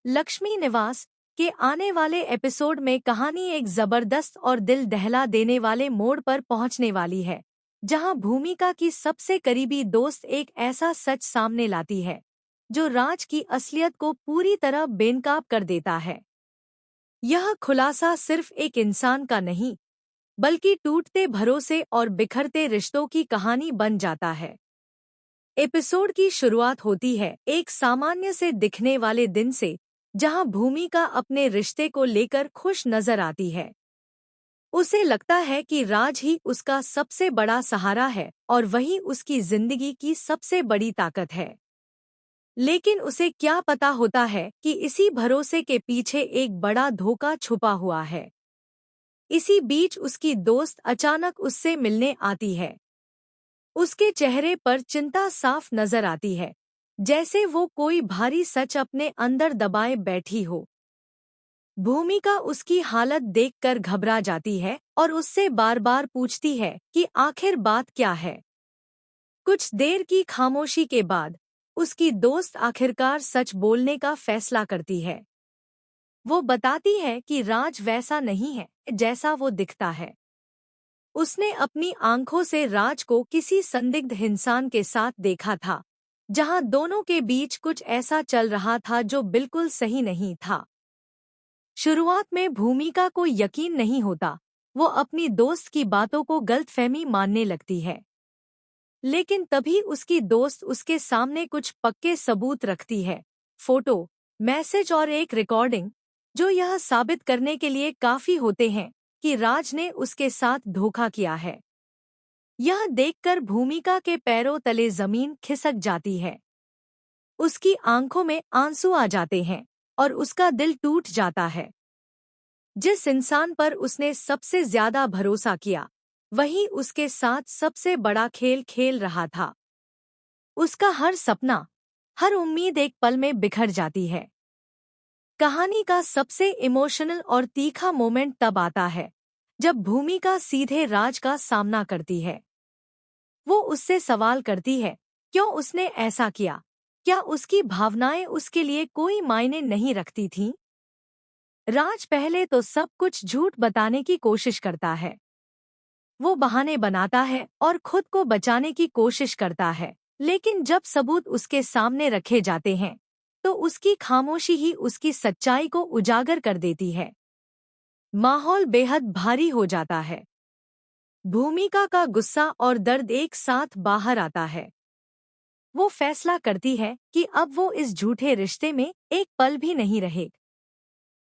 लक्ष्मी निवास के आने वाले एपिसोड में कहानी एक जबरदस्त और दिल दहला देने वाले मोड़ पर पहुंचने वाली है, जहां भूमिका की सबसे करीबी दोस्त एक ऐसा सच सामने लाती है जो राज की असलियत को पूरी तरह बेनकाब कर देता है। यह खुलासा सिर्फ एक इंसान का नहीं, बल्कि टूटते भरोसे और बिखरते रिश्तों की कहानी बन जाता है। एपिसोड की शुरुआत होती है एक सामान्य से दिखने वाले दिन से, जहां भूमिका अपने रिश्ते को लेकर खुश नजर आती है। उसे लगता है कि राज ही उसका सबसे बड़ा सहारा है और वही उसकी जिंदगी की सबसे बड़ी ताकत है। लेकिन उसे क्या पता होता है कि इसी भरोसे के पीछे एक बड़ा धोखा छुपा हुआ है। इसी बीच उसकी दोस्त अचानक उससे मिलने आती है। उसके चेहरे पर चिंता साफ नजर आती है, जैसे वो कोई भारी सच अपने अंदर दबाए बैठी हो। भूमिका उसकी हालत देखकर घबरा जाती है और उससे बार बार पूछती है कि आखिर बात क्या है। कुछ देर की खामोशी के बाद उसकी दोस्त आखिरकार सच बोलने का फैसला करती है। वो बताती है कि राज वैसा नहीं है जैसा वो दिखता है। उसने अपनी आंखों से राज को किसी संदिग्ध इंसान के साथ देखा था, जहां दोनों के बीच कुछ ऐसा चल रहा था जो बिल्कुल सही नहीं था। शुरुआत में भूमिका को यकीन नहीं होता, वो अपनी दोस्त की बातों को गलतफहमी मानने लगती है। लेकिन तभी उसकी दोस्त उसके सामने कुछ पक्के सबूत रखती है, फोटो, मैसेज और एक रिकॉर्डिंग, जो यह साबित करने के लिए काफी होते हैं कि राज ने उसके साथ धोखा किया है। यह देखकर भूमिका के पैरों तले जमीन खिसक जाती है। उसकी आंखों में आंसू आ जाते हैं और उसका दिल टूट जाता है। जिस इंसान पर उसने सबसे ज्यादा भरोसा किया, वही उसके साथ सबसे बड़ा खेल खेल रहा था। उसका हर सपना, हर उम्मीद एक पल में बिखर जाती है। कहानी का सबसे इमोशनल और तीखा मोमेंट तब आता है जब भूमिका सीधे राज का सामना करती है। वो उससे सवाल करती है, क्यों उसने ऐसा किया? क्या उसकी भावनाएं उसके लिए कोई मायने नहीं रखती थीं? राज पहले तो सब कुछ झूठ बताने की कोशिश करता है। वो बहाने बनाता है और खुद को बचाने की कोशिश करता है, लेकिन जब सबूत उसके सामने रखे जाते हैं, तो उसकी खामोशी ही उसकी सच्चाई को उजागर कर देती है। माहौल बेहद भारी हो जाता है। भूमिका का गुस्सा और दर्द एक साथ बाहर आता है। वो फैसला करती है कि अब वो इस झूठे रिश्ते में एक पल भी नहीं रहेगी।